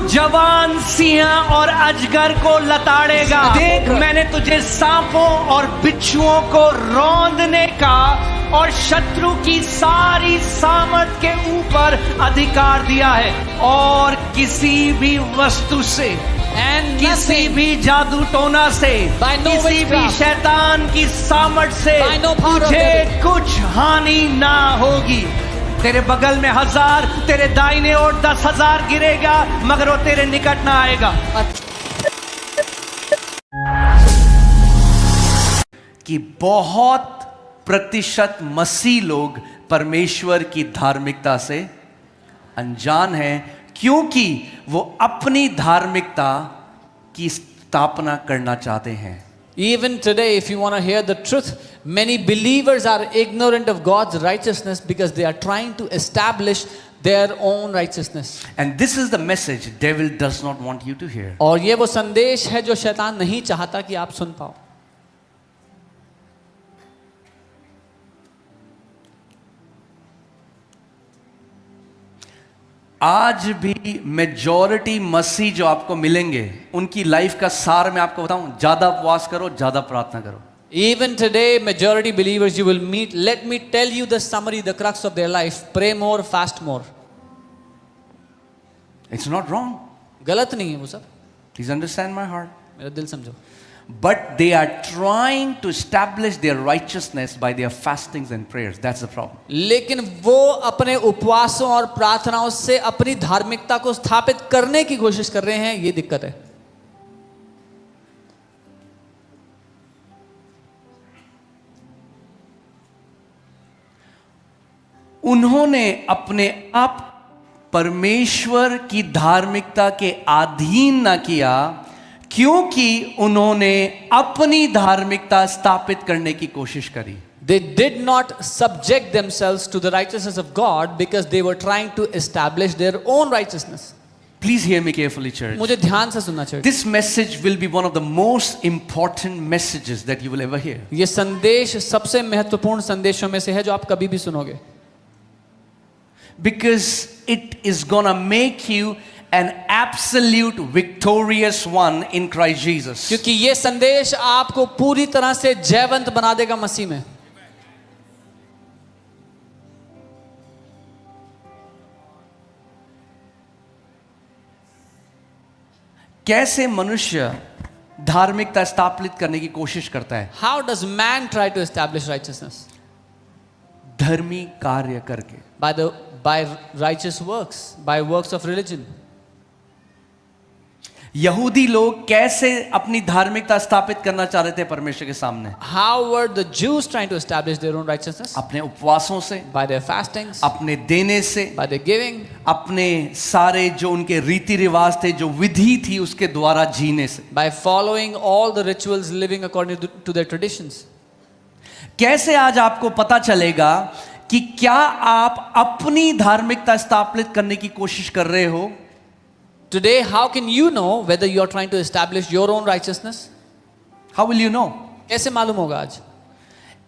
जवान सिंह और अजगर को लताड़ेगा। देख, मैंने तुझे सांपों और बिच्छुओं को रौंदने का और शत्रु की सारी सामर्थ के ऊपर अधिकार दिया है, और किसी भी वस्तु से, किसी भी जादू टोना से, किसी भी शैतान की सामर्थ से तुझे कुछ हानि ना होगी। तेरे बगल में 1000, तेरे दाहिने ओर 10,000 गिरेगा, मगर वो तेरे निकट ना आएगा। कि बहुत प्रतिशत मसीह लोग परमेश्वर की धार्मिकता से अनजान हैं, क्योंकि वो अपनी धार्मिकता की स्थापना करना चाहते हैं। Even today, if you want to hear the truth, many believers are ignorant of God's righteousness because they are trying to establish their own righteousness. And this is the message devil does not want you to hear. और ये वो संदेश है जो शैतान नहीं चाहता कि आप सुन पाओ। आज भी मेजॉरिटी मसीह जो आपको मिलेंगे, उनकी लाइफ का सार मैं आपको बताऊं, ज्यादा उपवास करो, ज्यादा प्रार्थना करो। Even today, majority believers you will meet, let me tell you the summary, the crux of their life: pray more, fast more. It's not wrong. गलत नहीं है वो सब। Please understand my heart. मेरा दिल समझो। But they are trying to establish their righteousness by their fastings and prayers. That's the problem. लेकिन वो अपने उपवासों और प्रार्थनाओं से अपनी धार्मिकता को स्थापित करने की कोशिश कर रहे हैं, ये दिक्कत है। उन्होंने अपने आप परमेश्वर की धार्मिकता के अधीन ना किया, क्योंकि उन्होंने अपनी धार्मिकता स्थापित करने की कोशिश करी। They did not subject themselves to the righteousness of God because they were trying to establish their own righteousness. Please hear me carefully, church. मुझे ध्यान से सुनना चाहिए। This message will be one of the most important messages that you will ever hear. ये संदेश सबसे महत्वपूर्ण संदेशों में से है जो आप कभी भी सुनोगे। Because it is gonna make you an absolute victorious one in Christ Jesus. क्योंकि ये संदेश आपको पूरी तरह से जयवंत बना देगा मसीह में। कैसे मनुष्य धार्मिकता स्थापित करने की कोशिश करता है? How does man try to establish righteousness? धर्मी कार्य करके, by righteous works, by works of religion. यहूदी लोग कैसे अपनी धार्मिकता स्थापित करना चाह रहे थे परमेश्वर के सामने? How were the Jews trying to establish their own righteousness? अपने उपवासों से, By their fastings, अपने देने से, by their giving, अपने सारे जो उनके रीति रिवाज थे, जो विधि थी, उसके द्वारा जीने से। by following all the rituals, living according to their traditions. कैसे आज आपको पता चलेगा कि क्या आप अपनी धार्मिकता स्थापित करने की कोशिश कर रहे हो? Today, how can you know whether you are trying to establish your own righteousness? How will you know? कैसे मालूम होगा आज?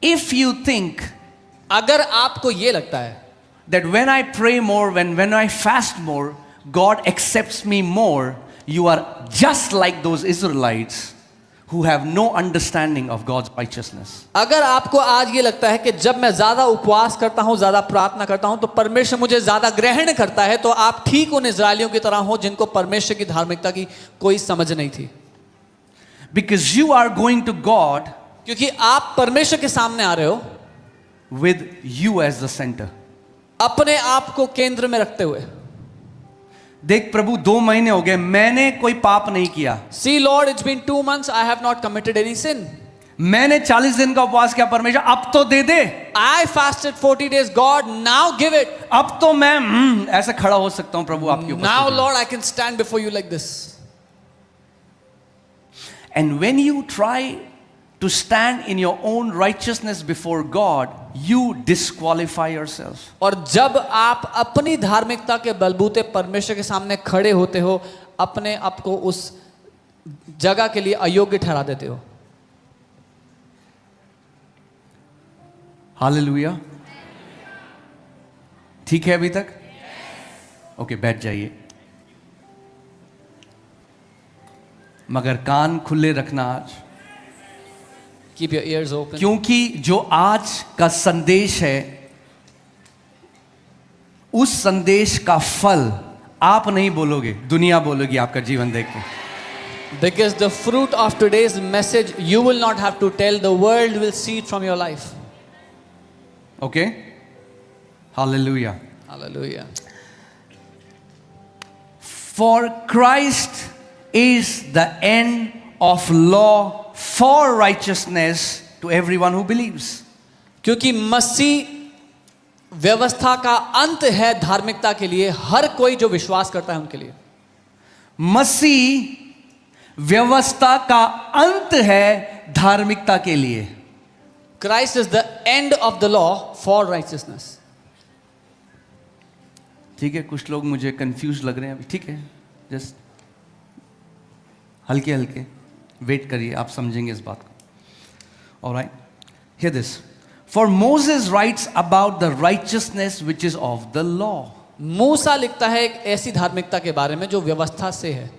If you think अगर आपको ये लगता है that when I pray more, when I fast more, God accepts me more, you are just like those Israelites who have no understanding of God's righteousness. अगर आपको आज ये लगता है कि जब मैं ज्यादा उपवास करता हूं, ज्यादा प्रार्थना करता हूं, तो परमेश्वर मुझे ज्यादा ग्रहण करता है, तो आप ठीक उन इजरायलियों की तरह हो जिनको परमेश्वर की धार्मिकता की कोई समझ नहीं थी। Because you are going to God, क्योंकि आप परमेश्वर के सामने आ रहे हो with you as the center. अपने आप को केंद्र में रखते हुए। देख प्रभु, 2 महीने हो गए, मैंने कोई पाप नहीं किया। See Lord, it's been 2 months, I have not committed any sin. मैंने 40 दिन का उपवास किया, परमेश्वर अब तो दे दे। I fasted 40 days, God, now give it. अब तो मैं ऐसे खड़ा हो सकता हूं प्रभु आपके ऊपर। Now Lord, I can stand before you like this. And when you try to stand in your own righteousness before God, you disqualify yourself. और जब आप अपनी धार्मिकता के बलबूते परमेश्वर के सामने खड़े होते हो, अपने आप को उस जगह के लिए अयोग्य ठहरा देते हो। हालेलुया। ठीक है अभी तक? ओके, बैठ जाइए। मगर कान खुले रखना आज, Keep your ears open. क्योंकि जो आज का संदेश है उस संदेश का फल आप नहीं बोलोगे, दुनिया बोलोगी आपका जीवन देख के. Because the fruit of today's message you will not have to tell, the world will see it from your life. Okay, hallelujah. Hallelujah. For Christ is the end of law for righteousness to everyone who believes. क्योंकि मसीह व्यवस्था का अंत है धार्मिकता के लिए, हर कोई जो विश्वास करता है उनके लिए. मसीह व्यवस्था का अंत है धार्मिकता के लिए. Christ is the end of the law for righteousness. ठीक है, कुछ लोग मुझे कंफ्यूज लग रहे हैं अभी. ठीक है, जस्ट हल्के हल्के वेट करिए, आप समझेंगे इस बात को. Alright, hear this. For Moses writes about the righteousness which is of the law. मूसा लिखता है एक ऐसी धार्मिकता के बारे में जो व्यवस्था से है.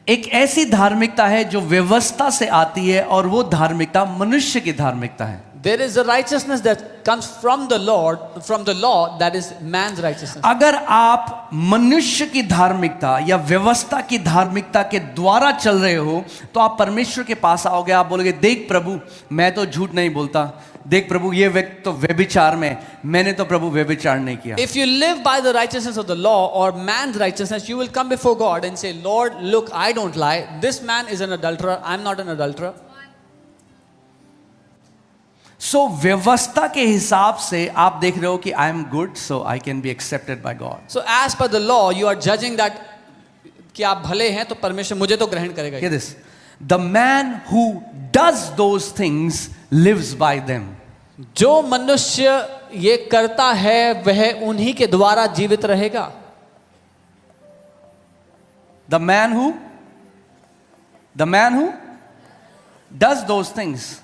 एक ऐसी धार्मिकता है जो व्यवस्था से आती है और वो धार्मिकता मनुष्य की धार्मिकता है. There is a righteousness that comes from the Lord, from the law, that is man's righteousness. अगर आप मनुष्य की धार्मिकता या व्यवस्था की धार्मिकता के द्वारा चल रहे हो तो आप परमेश्वर के पास आओगे. आप बोलोगे, देख प्रभु, मैं तो झूठ नहीं बोलता. देख प्रभु, ये व्यक्ति तो व्यभिचार में, मैंने तो प्रभु व्यभिचार नहीं किया. If you live by the righteousness of the law or man's righteousness, you will come before God and say, Lord, look, I don't lie. This man is an adulterer. I'm not an adulterer. सो व्यवस्था के हिसाब से आप देख रहे हो कि I am good, so I can be accepted by God. So as per the law, you are judging that कि आप भले हैं तो परमेश्वर मुझे तो ग्रहण करेगा. Hear this. The man who does those things lives by them. जो मनुष्य ये करता है वह उन्हीं के द्वारा जीवित रहेगा. The man who does those things.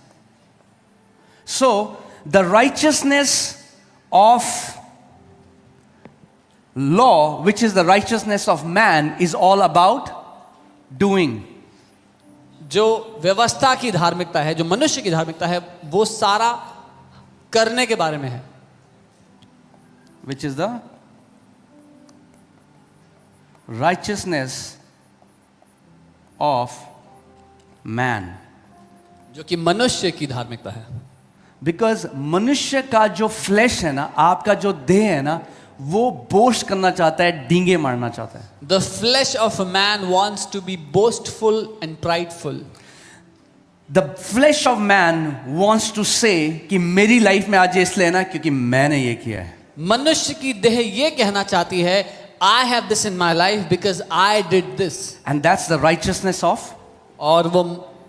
So the righteousness of law, which is the righteousness of man, is all about doing. जो व्यवस्था की धार्मिकता है, जो मनुष्य की धार्मिकता है, वो सारा करने के बारे में है. Which is the righteousness of man. जो कि मनुष्य की धार्मिकता है. बिकॉज मनुष्य का जो फ्लैश है ना, आपका जो देह है ना, वो बोस्ट करना चाहता है, डींगे मारना चाहता है. The flesh of a man wants to be boastful and prideful. The flesh of man wants to say कि मेरी लाइफ में आज इसलिए ना क्योंकि मैंने ये किया है. मनुष्य की देह ये कहना चाहती है, I have this in my life because I did this. And that's the righteousness of और वो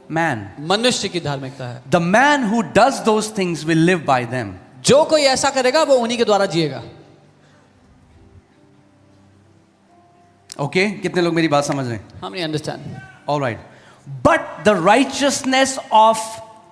man. मनुष्य की धार्मिकता है. The man who does those things will live by them. जो कोई ऐसा करेगा वो उन्हीं के द्वारा जिएगा. Okay? कितने लोग मेरी बात समझ रहे हैं? How many understand? All right. But the righteousness of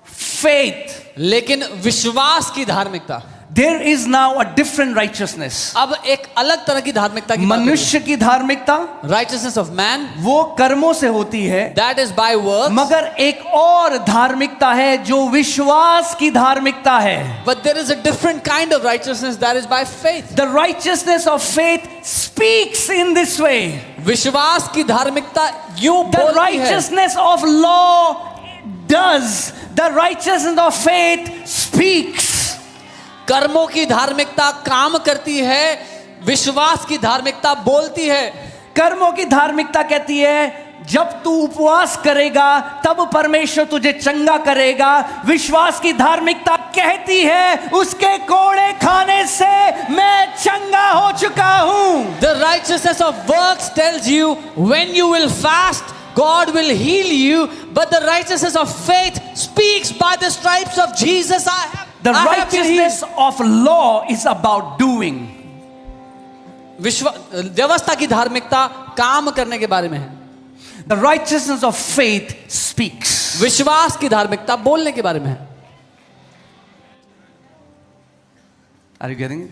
faith, लेकिन विश्वास की धार्मिकता, there is now a different righteousness. अब एक अलग तरह की धार्मिकता की बात मनुष्य की धार्मिकता करें. Righteousness of man, वो कर्मों से होती है, that is by works. मगर एक और धार्मिकता है जो विश्वास की धार्मिकता है. But there is a different kind of righteousness that is by faith. The righteousness of faith speaks in this way. विश्वास की धार्मिकता यूं The बोलती है. righteousness of law does. The righteousness of faith speaks. कर्मों की धार्मिकता काम करती है, विश्वास की धार्मिकता बोलती है. कर्मों की धार्मिकता कहती है जब तू उपवास करेगा तब परमेश्वर तुझे चंगा करेगा. विश्वास की धार्मिकता कहती है उसके कोड़े खाने से मैं चंगा हो चुका हूं. The righteousness of works tells you when you will fast, God will heal you. But the righteousness of faith speaks by the stripes of Jesus. The righteousness of law is about doing. व्यवस्था की धार्मिकता काम करने के बारे में है. The righteousness of faith speaks. विश्वास की धार्मिकता बोलने के बारे में है. Are you getting it?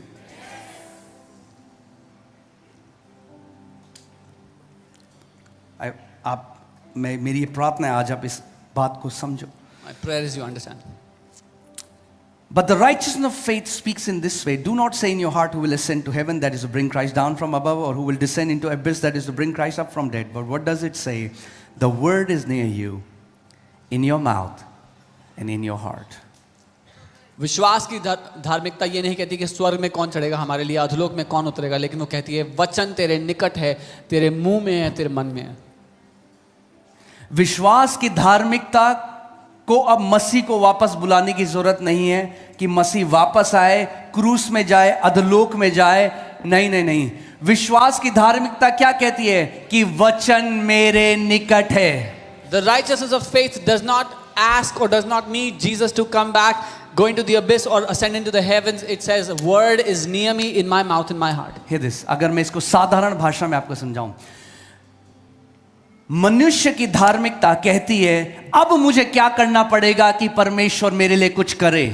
आप मेरी ये प्रार्थना है आज आप इस बात को समझो. My prayer is you understand. But the righteousness of faith speaks in this way. Do not say in your heart who will ascend to heaven, that is to bring Christ down from above, or who will descend into abyss, that is to bring Christ up from dead. But what does it say? The word is near you, in your mouth and in your heart. विश्वास की धार्मिकता ये नहीं कहती कि स्वर्ग में कौन चढ़ेगा हमारे लिए, अधोलोक में कौन उतरेगा, लेकिन वो कहती है वचन तेरे निकट है, तेरे मुंह में है, तेरे मन में है. विश्वास की धार्मिकता को अब मसीह को वापस बुलाने की जरूरत नहीं है कि मसीह वापस आए, क्रूस में जाए, अधोलोक में जाए. नहीं नहीं नहीं. विश्वास की धार्मिकता क्या कहती है कि वचन मेरे निकट है. The righteousness of faith does not ask or does not need Jesus to come back, go into the abyss or ascend into the heavens. It says word is near me, in my mouth, in my heart. Hear this. अगर मैं इसको साधारण भाषा में आपको समझाऊं, मनुष्य की धार्मिकता कहती है अब मुझे क्या करना पड़ेगा कि परमेश्वर मेरे लिए कुछ करे.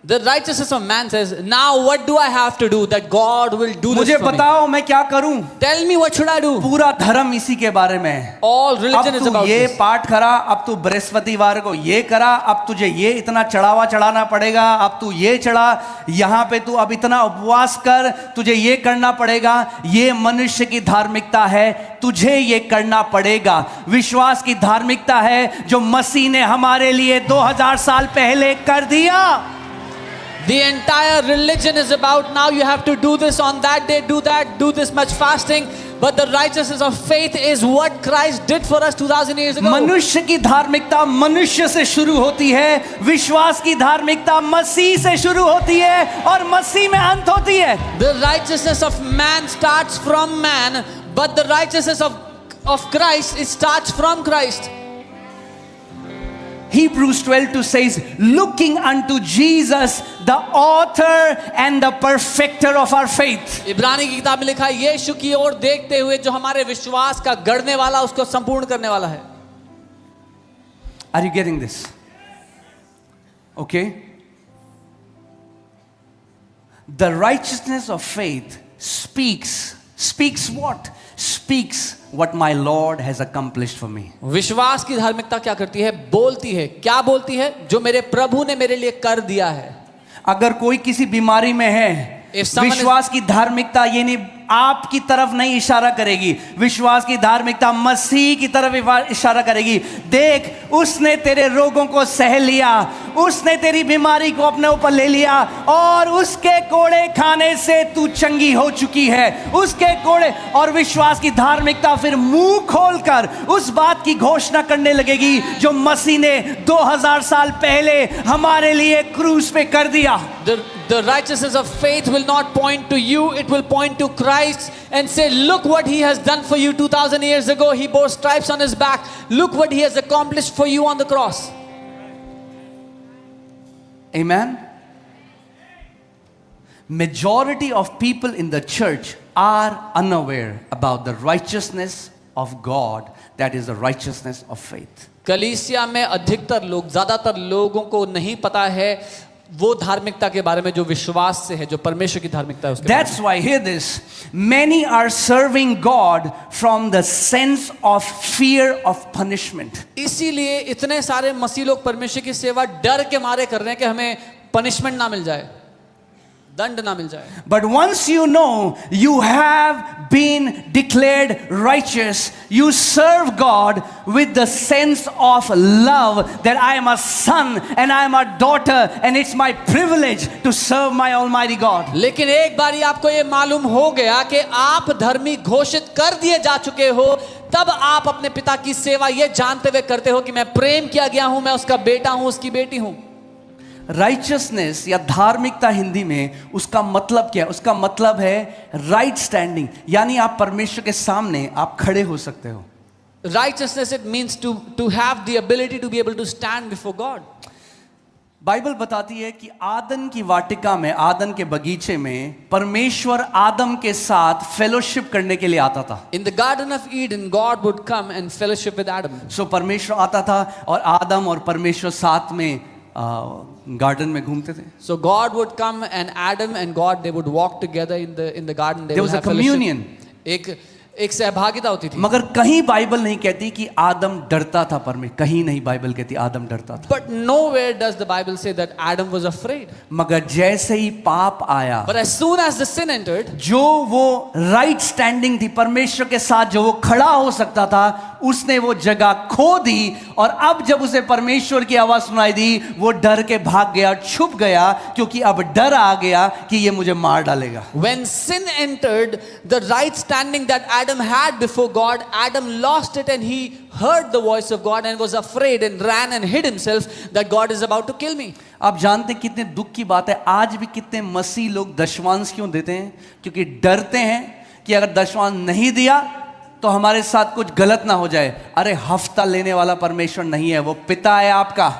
The righteousness of man says, now what do I have to do that God will do this मुझे for me? बताओ मैं क्या करूं. Tell me what should I do? पूरा धर्म इसी के बारे में है. All religion अब is तू about ये this. पाठ करा, अब तू बृहस्पतिवार को ये करा, अब तुझे ये इतना चढ़ावा चढ़ाना पड़ेगा, अब तू ये चढ़ा, यहाँ पे तू अब इतना उपवास कर, तुझे ये करना पड़ेगा. ये मनुष्य की धार्मिकता है, तुझे ये करना पड़ेगा. विश्वास की धार्मिकता है जो मसीह ने हमारे लिए 2000 साल पहले कर दिया. The entire religion is about now you have to do this on that day, do that, do this much fasting. But the righteousness of faith is what Christ did for us 2000 years ago. मनुष्य की धार्मिकता मनुष्य से शुरू होती है, विश्वास की धार्मिकता मसीह से शुरू होती है और मसीह में अंत होती है. The righteousness of man starts from man, but the righteousness of Christ, it starts from Christ. Hebrews 12:2 says, looking unto Jesus, the author and the perfecter of our faith. इब्रानी की किताब में लिखा है यीशु की ओर देखते हुए जो हमारे विश्वास का गढ़ने वाला, उसको संपूर्ण करने वाला है. Are you getting this? Okay. The righteousness of faith speaks what? Speaks what my Lord has accomplished for me. विश्वास की धार्मिकता क्या करती है? बोलती है. क्या बोलती है? जो मेरे प्रभु ने मेरे लिए कर दिया है. अगर कोई किसी बीमारी में है, विश्वास की धार्मिकता ये नहीं आपकी तरफ नहीं इशारा करेगी, विश्वास की धार्मिकता मसीह की तरफ इशारा करेगी. देख उसने तेरे रोगों को सह लिया, उसने तेरी बीमारी को अपने ऊपर ले लिया और उसके कोड़े खाने से तू चंगी हो चुकी है. उसके कोड़े. और विश्वास की धार्मिकता फिर मुंह खोलकर उस बात की घोषणा करने लगेगी जो मसीह ने 2000 साल पहले हमारे लिए क्रूस पे कर दिया. The righteousness of faith will not point to you, it will point to Christ and say, look what he has done for you 2000 years ago. He bore stripes on his back. Look what he has accomplished for you on the cross. Amen. Majority of people in the church are unaware about the righteousness of God, that is the righteousness of faith. कलीसिया में अधिकतर लोग, ज्यादातर लोगों को नहीं पता है वो धार्मिकता के बारे में जो विश्वास से है, जो परमेश्वर की धार्मिकता है उसके. That's why, hear this, many are serving God from the sense of fear of punishment. इसीलिए इतने सारे मसीह लोग परमेश्वर की सेवा डर के मारे कर रहे हैं कि हमें पनिशमेंट ना मिल जाए, दंड ना मिल जाए. But once you know you have been declared righteous, you serve God with the sense of love that I am a son and I am a daughter and it's my privilege to serve my Almighty God. लेकिन एक बारी आपको ये मालूम हो गया कि आप धर्मी घोषित कर दिए जा चुके हो, तब आप अपने पिता की सेवा ये जानते हुए करते हो कि मैं प्रेम किया गया हूं, मैं उसका बेटा हूं, उसकी बेटी हूं. राइचियसनेस या धार्मिकता हिंदी में उसका मतलब क्या है? उसका मतलब है राइट स्टैंडिंग, यानी आप परमेश्वर के सामने आप खड़े हो सकते हो. Righteousness, it means to have the ability to be able to stand before God. Bible बताती है कि आदन की वाटिका में, आदन के बगीचे में परमेश्वर आदम के साथ फेलोशिप करने के लिए आता था. In the Garden of Eden, God would come and fellowship with Adam. सो परमेश्वर आता था और आदम और परमेश्वर साथ में गार्डन में घूमते थे. So God would come and Adam and God, they would walk together in the garden. They There would was a have fellowship. communion. एक एक सहभागिता होती थी। मगर कहीं बाइबल नहीं कहती कि आदम डरता था परमेश्वर, कहीं नहीं बाइबल कहती आदम डरता था। But nowhere does the Bible say that Adam was afraid. मगर जैसे ही पाप आया, But as soon as the sin entered, जो वो राइट स्टैंडिंग थी परमेश्वर के साथ, जो वो खड़ा हो सकता था, उसने वो जगह खो दी। और अब जब उसे परमेश्वर की आवाज सुनाई दी, वो डर के भाग गया, छुप गया, क्योंकि अब डर आ गया कि ये मुझे मार डालेगा। when sin entered, the right standing that Adam had before God, Adam lost it and he heard the voice of God and was afraid and ran and hid himself that God is about to kill me. आप जानते हैं कितने दुख की बात है, आज भी कितने मसीह लोग दशमांश क्यों देते हैं? क्योंकि डरते हैं कि अगर दशमांश नहीं दिया तो हमारे साथ कुछ गलत ना हो जाए। अरे हफ्ता लेने वाला परमेश्वर नहीं है, वो पिता है आपका।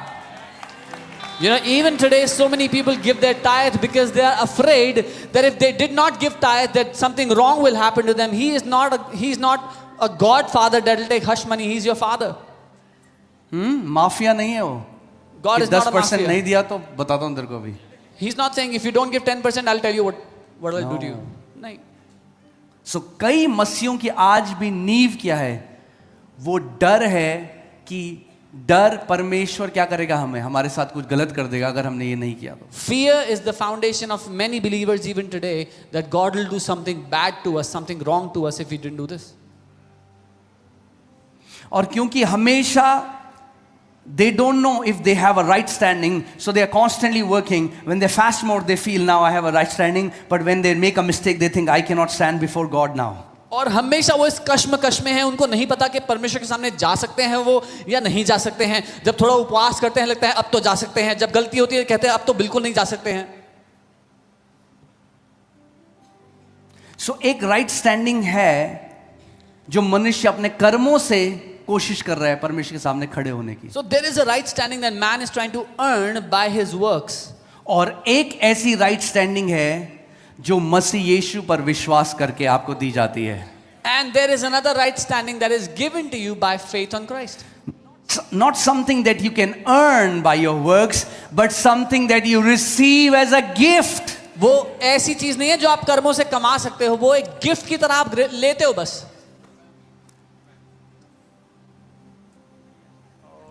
You know, even today so many people give their tithe because they are afraid that if they did not give tithe that something wrong will happen to them. He is not a godfather that will take hush money. He is your father. Mafia नहीं है वो। God is not a 10% mafia. नहीं दिया तो बताता हूं तेरे को अभी। He's not saying if you don't give 10% I'll tell you what I'll do to you. नहीं। सो कई मसीहों की आज भी नींव क्या है? वो डर है कि डर परमेश्वर क्या करेगा, हमें हमारे साथ कुछ गलत कर देगा अगर हमने ये नहीं किया तो। Fear is the foundation of many believers even today that God will do something bad to us, something wrong to us if we didn't do this. और क्योंकि हमेशा they don't know if they have a right standing, so they are constantly working. When they fast more, they feel now I have a right standing, but when they make a mistake, they think I cannot stand before God now. और हमेशा वो इस कश्मकश में है, उनको नहीं पता कि परमेश्वर के सामने जा सकते हैं वो या नहीं जा सकते हैं। जब थोड़ा उपवास करते हैं लगता है अब तो जा सकते हैं, जब गलती होती है कहते हैं अब तो बिल्कुल नहीं जा सकते हैं। सो एक राइट स्टैंडिंग है जो मनुष्य अपने कर्मों से कोशिश कर रहा है परमेश्वर के सामने खड़े होने की। So there is a right standing that man is trying to earn by his works. और एक ऐसी राइट स्टैंडिंग है जो मसीह यीशु पर विश्वास करके आपको दी जाती है। And there is another right standing that is given to you by faith on Christ. Not something that you can earn by your works, but something that you receive as a gift. वो ऐसी चीज नहीं है जो आप कर्मों से कमा सकते हो, वो एक गिफ्ट की तरह आप लेते हो बस।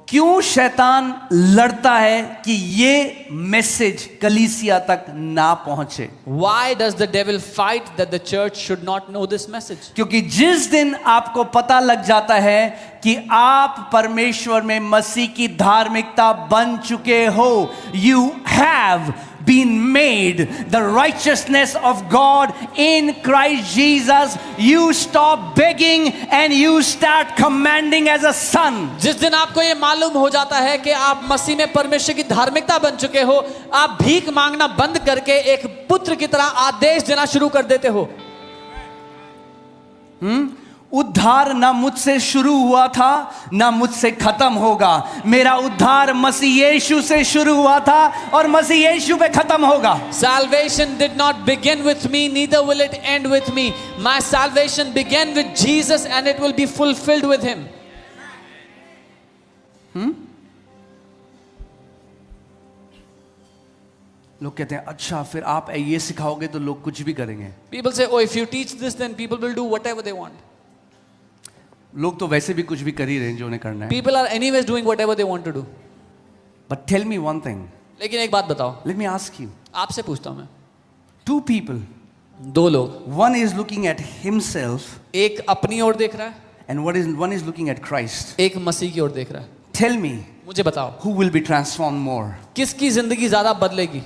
क्यों शैतान लड़ता है कि ये मैसेज कलीसिया तक ना पहुंचे? Why does the devil fight that the church should not know this message? क्योंकि जिस दिन आपको पता लग जाता है कि आप परमेश्वर में मसीह की धार्मिकता बन चुके हो, you have been made the righteousness of God in Christ Jesus, you stop begging and you start commanding as a son. जिस दिन आपको ये मालूम हो जाता है कि आप मसीह में परमेश्वर की धार्मिकता बन चुके हो, आप भीख मांगना बंद करके एक पुत्र की तरह आदेश देना शुरू कर देते हो। उद्धार ना मुझसे शुरू हुआ था ना मुझसे खत्म होगा, मेरा उद्धार मसीह यीशु से शुरू हुआ था और मसीह यीशु पे खत्म होगा। Salvation did not begin with me, neither will it end with me. My salvation began with Jesus and it will be fulfilled with him. लोग कहते हैं अच्छा फिर आप ये सिखाओगे तो लोग कुछ भी करेंगे। People say, oh, if you teach this, then people will do whatever they want. लोग तो वैसे भी कुछ भी कर ही रहे हैं जो उन्हें करना है। People are anyways doing whatever they want to do. But tell me one thing. लेकिन एक बात बताओ, Let me ask you. आपसे पूछता हूं मैं, Two people. दो लोग, One is looking at himself एक अपनी ओर देख रहा है, and one is looking at Christ. एक मसीह की ओर देख रहा है। Tell me, मुझे बताओ who will be transformed more? किसकी जिंदगी ज्यादा बदलेगी?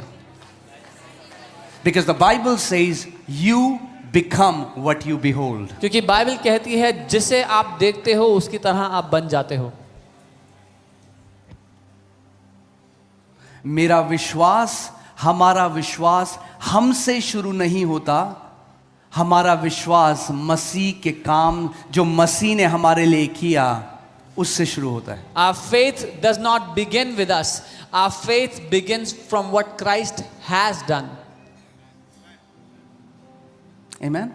Because the Bible says you become what you behold. क्योंकि बाइबल कहती है जिसे आप देखते हो उसकी तरह आप बन जाते हो। मेरा विश्वास, हमारा विश्वास हमसे शुरू नहीं होता, हमारा विश्वास मसीह के काम जो मसीह ने हमारे लिए किया उससे शुरू होता है। Our faith does not begin with us. Our faith begins from what Christ has done. Amen.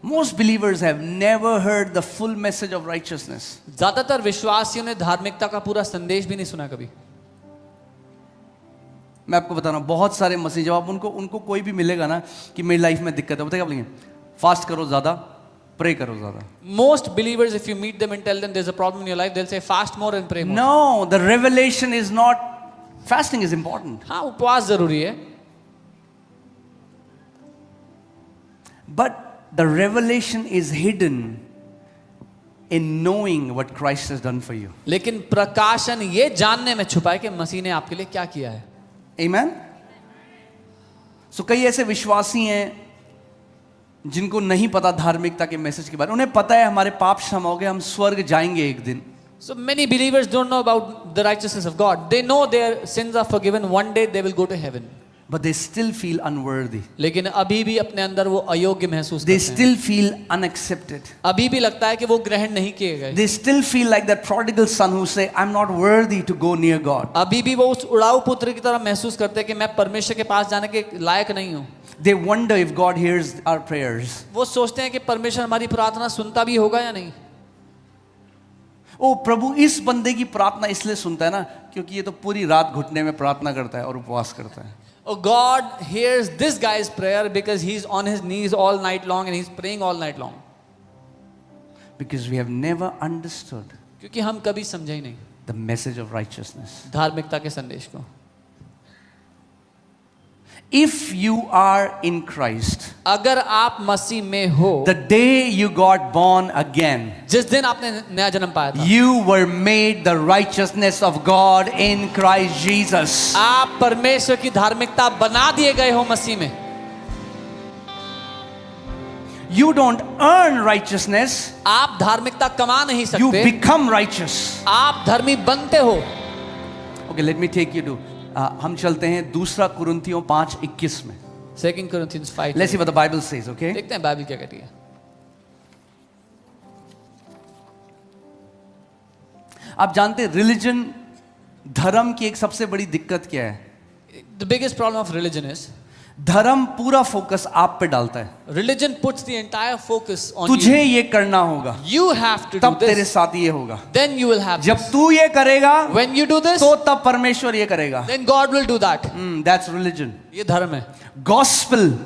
Most believers have never heard the full message of righteousness. ज्यादातर विश्वासियों ने धार्मिकता का पूरा संदेश भी नहीं सुना कभी। मैं आपको बता रहा हूं, बहुत सारे मसीह जब आप उनको कोई भी मिलेगा ना कि मेरी लाइफ में दिक्कत है, बताइए क्या बोलेंगे? फास्ट करो ज्यादा, प्रे करो ज्यादा. Most believers, if you meet them and tell them there's a problem in your life, they'll say fast more and pray more. No, the revelation is not, fasting is important. हाँ, उपवास जरूरी है. But the revelation is hidden in knowing what Christ has done for you. लेकिन प्रकाशन ये जानने में छुपा है कि मसीह ने आपके लिए क्या किया है. Amen? So कई ऐसे विश्वासी हैं जिनको नहीं पता धार्मिकता के मैसेज के बारे में. उन्हें पता है हमारे पाप क्षमा हो गए, हम स्वर्ग जाएंगे एक दिन. So many believers don't know about the righteousness of God. They know their sins are forgiven. One day they will go to heaven. But they still feel unworthy. लेकिन अभी भी अपने अंदर वो अयोग्य महसूस They करते हैं. still feel unaccepted. अभी भी लगता है कि वो ग्रहण नहीं किए गए. They still feel like that prodigal son who say, I'm not worthy to go near God. अभी भी वो उस उड़ाऊ पुत्र की तरह महसूस करते हैं कि मैं परमेश्वर के पास जाने के लायक नहीं हूँ. They wonder if God hears our prayers. वो सोचते हैं कि परमेश्वर हमारी प्रार्थना सुनता भी होगा या नहीं. ओ प्रभु इस बंदे की प्रार्थना इसलिए सुनता है ना क्योंकि ये तो पूरी रात घुटने में प्रार्थना करता है और उपवास करता है. Oh, God hears this guy's prayer because he's on his knees all night long and he's praying all night long. Because we have never understood क्योंकि हम कभी समझे ही नहीं the message of righteousness. धार्मिकता के संदेश को. If you are in Christ, अगर आप मसीह में हो, the day you got born again, जिस दिन आपने नया जन्म पाया था, you were made the righteousness of God in Christ Jesus. आप परमेश्वर की धार्मिकता बना दिए गए हो मसीह में. You don't earn righteousness, आप धार्मिकता कमा नहीं you सकते, become righteous. आप धर्मी बनते हो. Okay, let me take you to हम चलते हैं दूसरा कुरिन्थियों 5:21 में. 2 Corinthians 5. Let's see what the Bible says, okay? देखते हैं बाइबल क्या कहती है. आप जानते हैं रिलीजन, धर्म की एक सबसे बड़ी दिक्कत क्या है? The biggest problem of religion is धर्म पूरा फोकस आप पे डालता है. religion puts the entire focus on तुझे you. ये करना होगा, You have to do तब तेरे this. साथ ये होगा. Then you will have जब this. तू ये करेगा When you do this, तो तब परमेश्वर ये करेगा. then God will do that. That's religion. ये धर्म है. Gospel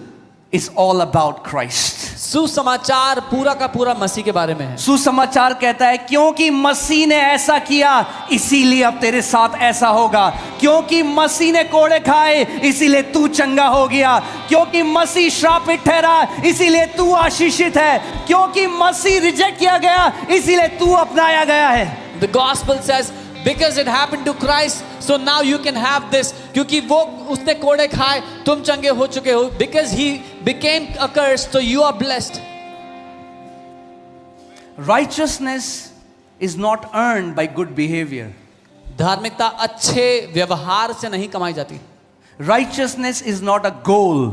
is all about Christ. सुसमाचार पूरा का पूरा मसीह के बारे में है. सुसमाचार कहता है क्योंकि मसीह ने ऐसा किया इसीलिए अब तेरे साथ ऐसा होगा. क्योंकि मसीह ने कोड़े खाए इसीलिए तू चंगा हो गया. क्योंकि मसीह श्रापित ठहरा इसीलिए तू आशीषित है. क्योंकि मसीह रिजेक्ट किया गया इसीलिए तू अपनाया गया है. The gospel says because it happened to Christ, so now you can have this. क्योंकि वो उसने कोड़े खाए तुम चंगे हो चुके हो. Because he became accursed, so you are blessed. Righteousness is not earned by good behavior. धार्मिकता अच्छे व्यवहार से नहीं कमाई जाती. Righteousness is not a goal.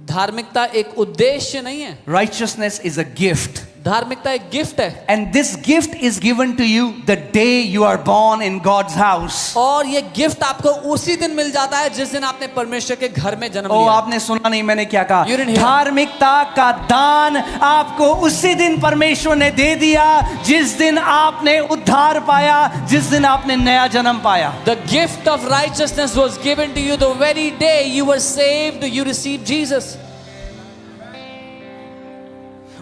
धार्मिकता एक उद्देश्य नहीं है. Righteousness is a gift. धार्मिकता एक गिफ्ट है. And this gift is given to you the day you are born in God's house. और ये गिफ्ट आपको उसी दिन मिल जाता है जिस दिन आपने परमेश्वर के घर में जन्म ओ लिया. आपने सुना नहीं मैंने क्या कहा? You didn't hear. धार्मिकता का दान आपको उसी दिन परमेश्वर ने दे दिया जिस दिन आपने उद्धार पाया, जिस दिन आपने नया जन्म पाया. The gift of righteousness was given to you the very day you were saved, you received Jesus.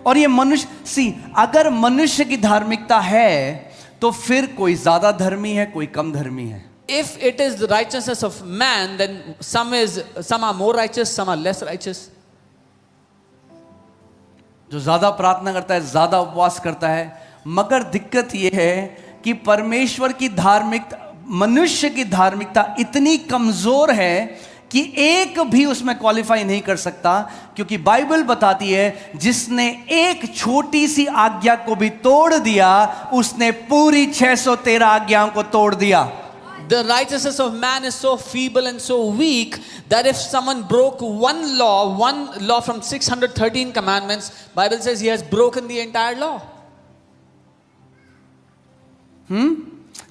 और ये मनुष्य अगर मनुष्य की धार्मिकता है तो फिर कोई ज्यादा धर्मी है, कोई कम धर्मी है. If it is the righteousness of man, then some are more righteous, some are less righteous. जो ज्यादा प्रार्थना करता है, ज्यादा उपवास करता है. मगर दिक्कत ये है कि परमेश्वर की धार्मिकता, मनुष्य की धार्मिकता इतनी कमजोर है कि एक भी उसमें क्वालिफाई नहीं कर सकता. क्योंकि बाइबल बताती है जिसने एक छोटी सी आज्ञा को भी तोड़ दिया उसने पूरी 613 आज्ञाओं को तोड़ दिया. The righteousness of man is so feeble and so weak that if someone broke one law from 613 commandments, Bible says he has broken the entire law.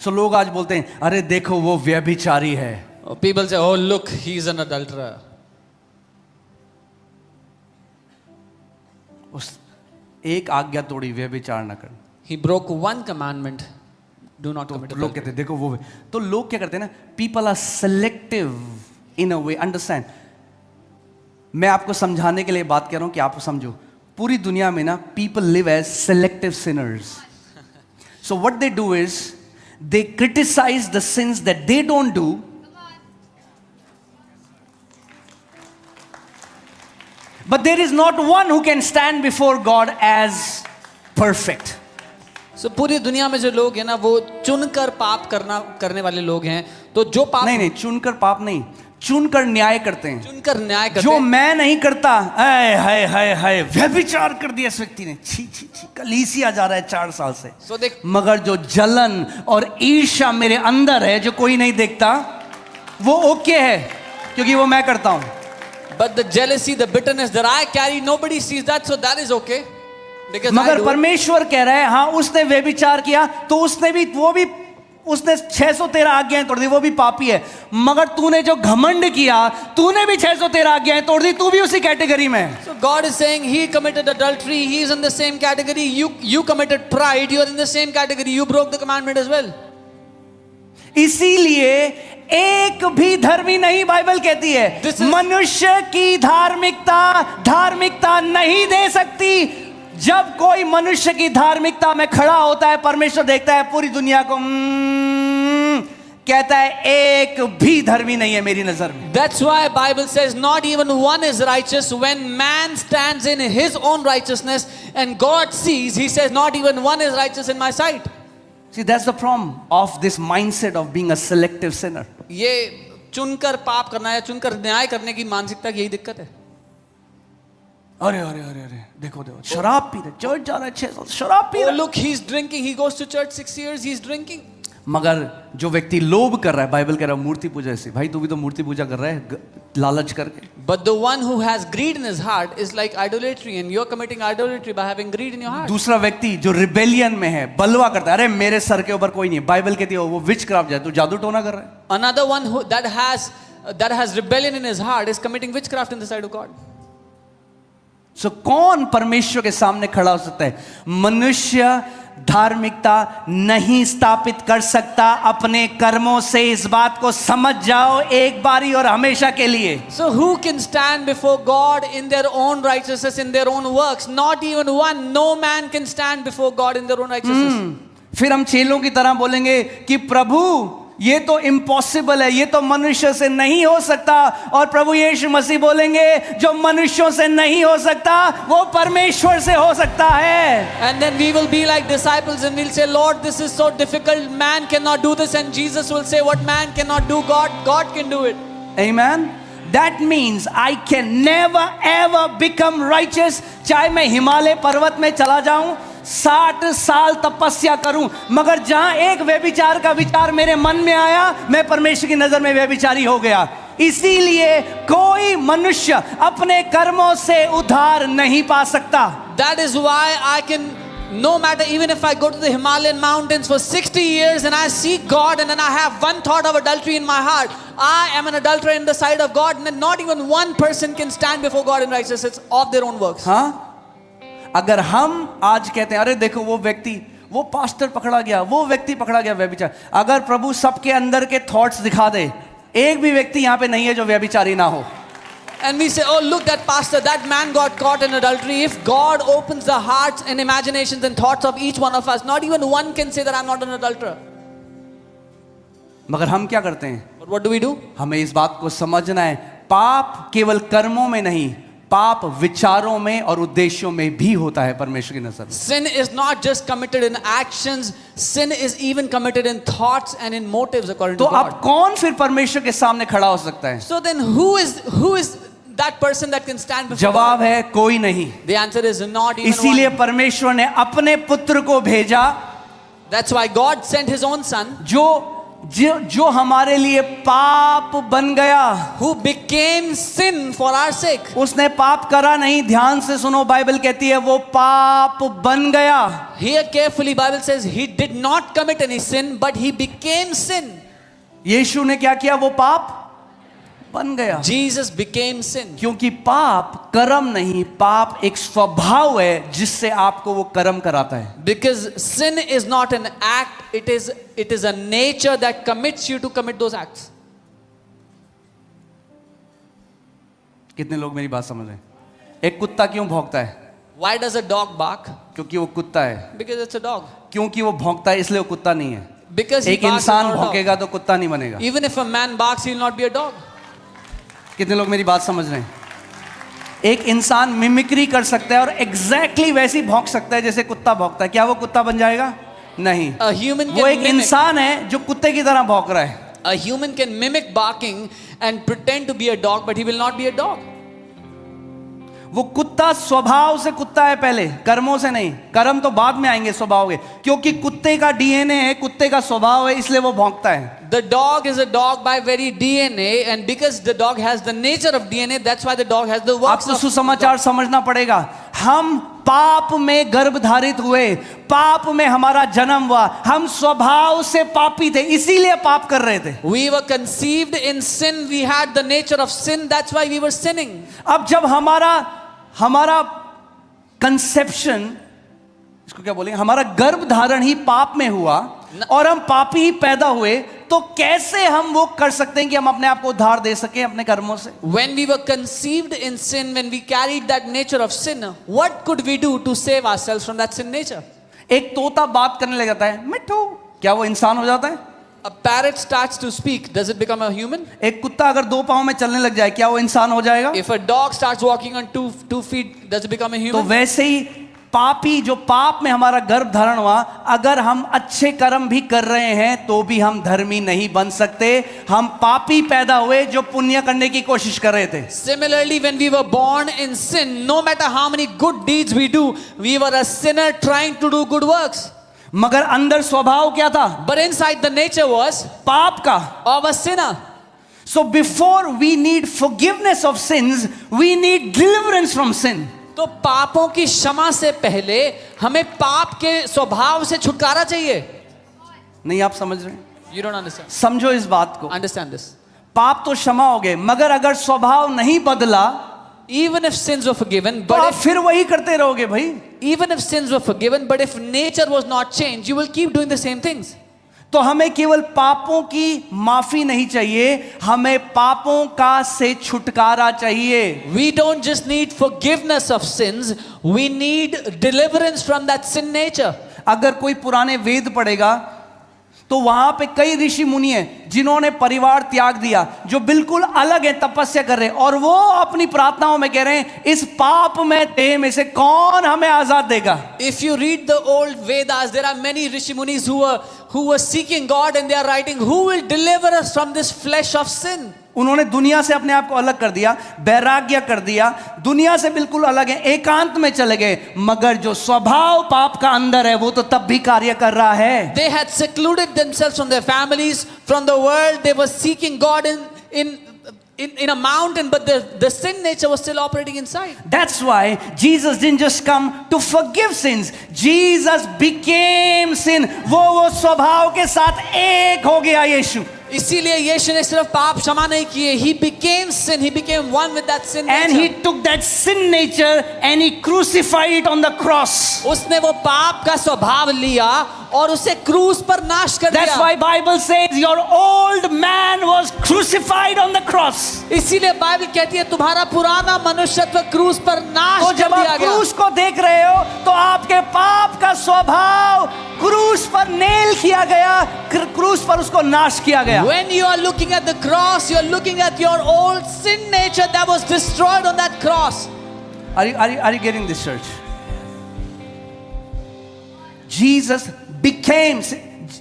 So लोग आज बोलते हैं अरे देखो वो व्यभिचारी है. People say, oh look, he's an adulterer. उस एक आज्ञा तोड़ी, व्यभिचार न कर. He broke one commandment, do not commit लोग adultery. कहते हैं देखो वो. तो लोग क्या करते हैं ना, people are selective in a way. Understand? मैं आपको समझाने के लिए बात कर रहा हूं कि आप समझो. पूरी दुनिया में ना people live as selective sinners. So what they do is they criticise the sins that they don't do. But there is not one who can stand before God as perfect. So पूरी दुनिया में जो लोग हैं ना वो चुनकर पाप करने वाले लोग हैं. तो जो पाप नहीं, चुनकर पाप नहीं, चुनकर न्याय करते हैं. चुनकर न्याय करते जो हैं. मैं नहीं करता, हाय हाय हाय हाय व्यभिचार कर दिया इस व्यक्ति ने, छी छी छी, कलीसिया जा रहा है 4 साल से. So देख, मगर जो जलन और ईर्ष्या मेरे अंदर है जो कोई नहीं देखता, वो ओके है क्योंकि वो मैं करता हूं. but the jealousy, the bitterness that I carry, nobody sees that, so that is okay. Because मगर परमेश्वर कह रहा है, हाँ उसने व्यभिचार किया तो उसने 613 आज्ञाएं तोड़ दी, वो भी पापी है. मगर तूने जो घमंड किया, तूने भी 613 आज्ञाएं तोड़ दी, तू भी उसी कैटेगरी में. So God is saying he committed adultery, he is in the same category. You committed pride, you are in the same category. You broke the commandment as well. इसीलिए एक भी धर्मी नहीं, बाइबल कहती है मनुष्य की धार्मिकता नहीं दे सकती. जब कोई मनुष्य की धार्मिकता में खड़ा होता है, परमेश्वर देखता है पूरी दुनिया को, कहता है एक भी धर्मी नहीं है मेरी नजर में. That's why Bible says not even one is righteous. When man stands in his own righteousness and God sees, he says not even one is righteous in my sight. See, that's the problem of this mindset of being a selective sinner. ये चुनकर पाप करना या चुनकर न्याय करने की मानसिकता की यही दिक्कत है. अरे अरे अरे अरे देखो शराब पी रहे, चर्च जा रहा है 6 साल, शराब पी रहा है. Look, he's drinking, he goes to church 6 years, he's drinking. मगर जो व्यक्ति लोभ कर रहा है, बाइबल कह रहा है मूर्ति पूजा से, भाई तू भी तो मूर्ति पूजा कर रहा है लालच करके. But the one who has greed in his heart is like idolatry, and you're committing idolatry by having greed in your heart. दूसरा व्यक्ति जो रिबेलियन में है, बलवा करता है, अरे मेरे सर के ऊपर कोई नहीं है, बाइबल कहती है वो विच क्राफ्ट है, तू जादू टोना कर रहा है. Another one who that has rebellion in his heart is committing witchcraft in the sight of God. So कौन परमेश्वर के सामने खड़ा हो सकता है? मनुष्य धार्मिकता नहीं स्थापित कर सकता अपने कर्मों से. इस बात को समझ जाओ एक बारी और हमेशा के लिए. So who can stand before God in their own righteousness, in their own works? Not even one. No man can stand before God in their own righteousness. फिर हम चेलों की तरह बोलेंगे कि प्रभु ये तो इम्पॉसिबल है, ये तो मनुष्य से नहीं हो सकता. और प्रभु यीशु मसीह बोलेंगे जो मनुष्यों से नहीं हो सकता वो परमेश्वर से हो सकता है. And then we will be like disciples and we'll say, Lord, this is so difficult, man cannot do this. And Jesus will say, what man cannot do, God can do it. Amen. That means I can never ever become righteous. चाहे मैं हिमालय पर्वत में चला जाऊं, 60 साल तपस्या करूं, मगर जहां एक व्यभिचार का विचार मेरे मन में आया, मैं परमेश्वर की नजर में व्यभिचारी हो गया. इसीलिए कोई मनुष्य अपने कर्मों से उद्धार नहीं पा सकता. That is why I can, no matter, even if I go to the Himalayan mountains for 60 years and I see God and then I have one thought of adultery in my heart, I am an adulterer in the sight of God, and then not even one person can stand before God in righteousness of their own works. हाँ, अगर हम आज कहते हैं अरे देखो वो व्यक्ति, वो पास्टर पकड़ा गया, वो व्यक्ति पकड़ा गया व्यभिचार, अगर प्रभु सबके अंदर के थॉट्स दिखा दे, एक भी व्यक्ति यहाँ पे नहीं है जो व्यभिचारी ना हो. And we say, oh look, that pastor, that man got caught in adultery. If God opens the hearts and imaginations and thoughts of each one of us, not even one can say that I'm not an adulterer. मगर हम क्या करते हैं? But what do we do? हमें इस बात को समझना है, पाप केवल कर्मों में नहीं, पाप विचारों में और उद्देश्यों में भी होता है परमेश्वर की नजर में. Sin is not just committed in actions, sin is even committed in thoughts and in motives according to तो God. अब कौन फिर परमेश्वर के सामने खड़ा हो सकता है? So then who is that person that can stand before जवाब God? है कोई नहीं. The answer is not even इसीलिए one. परमेश्वर ने अपने पुत्र को भेजा, That's why God sent his own son, जो हमारे लिए पाप बन गया. who became sin for our sake. उसने पाप करा नहीं, ध्यान से सुनो, बाइबल कहती है वो पाप बन गया. Here carefully Bible says he did not commit any sin, but he became sin. यीशु ने क्या किया? वो पाप बन गया. Jesus became sin. क्योंकि पाप कर्म नहीं, पाप एक स्वभाव है जिससे आपको वो कर्म कराता है. Because sin is not an act, it is a nature that commits you to commit those acts. कितने लोग मेरी बात समझ रहे हैं? एक कुत्ता क्यों भौंकता है? Why does a dog bark? क्योंकि वो कुत्ता है। Because it's a dog. क्योंकि वो भौंकता है इसलिए वो कुत्ता नहीं है। Because he एक barks, इंसान he's not a dog. भौंकेगा तो कुत्ता नहीं बनेगा। Even if a man barks, he will not be a dog. कितने लोग मेरी बात समझ रहे हैं? एक इंसान मिमिक्री कर सकता है और एग्जैक्टली वैसी भौंक सकता है जैसे कुत्ता भौंकता है। क्या वो कुत्ता बन जाएगा? नहीं। A human वो can एक mimic. इंसान है जो कुत्ते की तरह भौंक रहा है। A human can mimic barking and pretend to be a dog, but he will not be a dog. वो कुत्ता स्वभाव से कुत्ता है पहले, कर्मों से नहीं। कर्म तो बाद में आएंगे स्वभाव के, क्योंकि कुत्ते का डीएनए है, कुत्ते का स्वभाव है, इसलिए वो भौंकता है। The dog is a dog by very DNA, and because the dog has the nature of DNA, that's why the dog has the works आपको of सुसमाचार समझना पड़ेगा। हम पाप में गर्भधारित हुए, पाप में हमारा जन्म हुआ, हम स्वभाव से पापी थे, इसीलिए पाप कर रहे थे। We were conceived in sin. We had the nature of sin. That's why we were sinning. अब जब हमारा कंसेप्शन, इसको क्या बोलेंगे, हमारा गर्भधारण ही पाप में हुआ और हम पापी ही पैदा हुए, तो कैसे हम वो कर सकते हैं कि हम अपने आप को उद्धार दे सकें अपने कर्मों से? When we were conceived in sin, when we carried that nature of sin, what could we do to save ourselves from that sin nature? एक तोता बात करने लग जाता है, मिठू, क्या वो इंसान हो जाता है? A parrot starts to speak. Does it become a human? एक कुत्ता अगर दो पांव में चलने लग जाए, क्या वो इंसान हो जाएगा? If a dog starts walking on two feet, does it become a तो human? वैसे ही पापी, जो पाप में हमारा गर्भ धारण हुआ, अगर हम अच्छे कर्म भी कर रहे हैं तो भी हम धर्मी नहीं बन सकते। हम पापी पैदा हुए जो पुण्य करने की कोशिश कर रहे थे। Similarly, when we were born in sin, no matter how many good deeds we do, we were a sinner trying to do good works. मगर अंदर स्वभाव क्या था? But inside the nature was पाप का। of a sinner. So before we need forgiveness of sins, we need deliverance from sin. तो पापों की क्षमा से पहले हमें पाप के स्वभाव से छुटकारा चाहिए। नहीं, आप समझ रहे हैं? You don't understand. समझो इस बात को। Understand this. पाप तो क्षमा हो गए, मगर अगर स्वभाव नहीं बदला Even if sins were forgiven, तो but आप फिर वही करते रहोगे भाई। even if sins were forgiven, but if nature was not changed, you will keep doing the same things. तो हमें केवल पापों की माफी नहीं चाहिए, हमें पापों का से छुटकारा चाहिए। We don't just need forgiveness of sins, we need deliverance from that sin nature. अगर कोई पुराने वेद पढ़ेगा तो वहां पे कई ऋषि मुनि हैं जिन्होंने परिवार त्याग दिया, जो बिल्कुल अलग है, तपस्या कर रहे हैं, और वो अपनी प्रार्थनाओं में कह रहे हैं, इस पाप में देह में से कौन हमें आजाद देगा? If you read the old Vedas, there are many Rishi Munis who were seeking God, and they are writing, who will deliver us from this flesh of sin? उन्होंने दुनिया से अपने आप को अलग कर दिया, वैराग्य कर दिया, दुनिया से बिल्कुल अलग है, एकांत में चले गए, मगर जो स्वभाव पाप का अंदर है वो तो तब भी कार्य कर रहा है। They had secluded themselves from their families, from the world. They were seeking God in a mountain, but the sin nature was still operating inside. That's why Jesus didn't just come to forgive sins. Jesus became sin. वो स्वभाव के साथ एक हो गया यीशु। इसीलिए यीशु ने सिर्फ पाप क्षमा नहीं किए, he became sin, he became one with that sin nature. And he took that sin nature and he crucified it on the cross. उसने वो पाप का स्वभाव लिया और उसे क्रूस पर नाश कर दिया। That's why Bible says your old man was crucified on the cross. इसीलिए बाइबल कहती है तुम्हारा पुराना मनुष्यत्व क्रूस पर नाश तो कर जब दिया आप गया। क्रूस को देख रहे हो तो आपके पाप का स्वभाव क्रूस पर नेल किया गया, क्रूस पर उसको नाश किया गया। When you are looking at the cross, you are looking at your old sin nature that was destroyed on that cross. Are you getting this, church? Jesus became,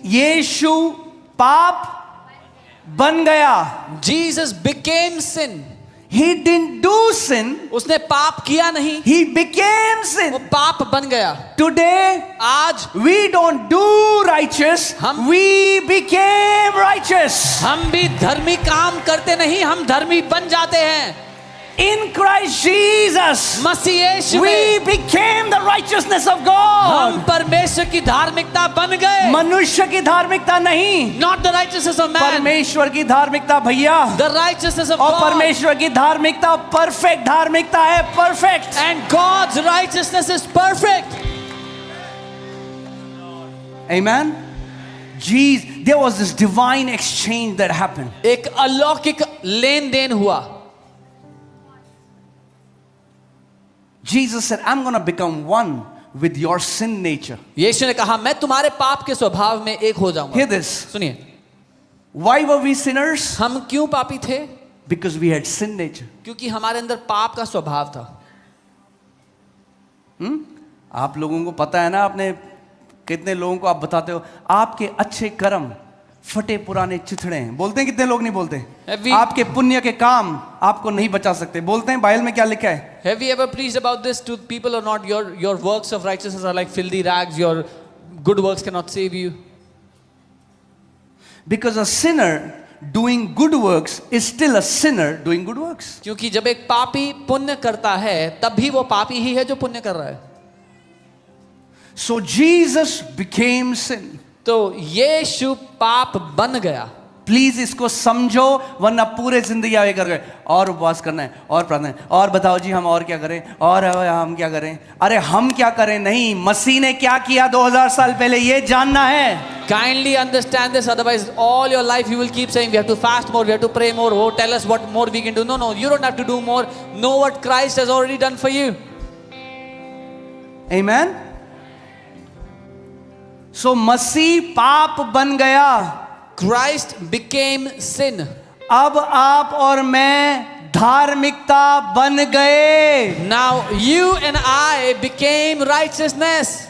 यीशु पाप बन गया। Jesus became sin. He didn't do sin. उसने पाप किया नहीं, He became sin. वो पाप बन गया। Today, आज we don't do righteous. We became righteous. हम भी धर्मी काम करते नहीं, हम धर्मी बन जाते हैं। In Christ Jesus, Masih Yeshu we में became the righteousness of हम God. परमेश्वर की धार्मिकता बन गए। मनुष्य की धार्मिकता नहीं, Not the righteousness of man, परमेश्वर की धार्मिकता भैया। the righteousness of और God. परमेश्वर की धार्मिकता परफेक्ट धार्मिकता है, perfect. And God's righteousness is perfect. Amen. Jesus, there was this divine exchange that happened. एक अलौकिक लेन देन हुआ। Jesus said, I'm going to become one with your sin nature. यीशु ने कहा मैं तुम्हारे पाप के स्वभाव में एक हो जाऊंगा. Hear this. सुनिए, Why were we sinners? हम क्यों पापी थे? Because we had sin nature. क्योंकि हमारे अंदर पाप का स्वभाव था. आप लोगों को पता है ना, आपने कितने लोगों को आप बताते हो आपके अच्छे कर्म फटे पुराने चिथड़े हैं. बोलते हैं कितने लोग नहीं बोलते? आपके पुण्य के काम आपको नहीं बचा सकते. बोलते हैं बाइबल में क्या लिखा है? Have you ever preached about this to people or not? Your works of righteousness are like filthy rags. Your good works cannot save you. Because a sinner doing good works is still a sinner doing good works. क्योंकि जब एक पापी पुण्य करता है तब भी वो पापी ही है जो पुण्य कर रहा है. So Jesus became sin. तो यीशु पाप बन गया. प्लीज इसको समझो, वरना पूरे जिंदगी आगे कर गए और उपवास करना है और प्रार्थना है और बताओ जी हम और क्या करें और हम क्या करें. अरे हम क्या करें नहीं, मसीह ने क्या किया 2000 साल पहले ये जानना है. Kindly understand this, otherwise all your life you will keep saying we have to fast more, we have to pray more, oh tell us what more we can do. No, you don't have to do more. Know what Christ has already done for you. Amen. So मसीह पाप बन गया. Christ became sin. अब आप और मैं धार्मिकता बन गए. Now you and I became righteousness.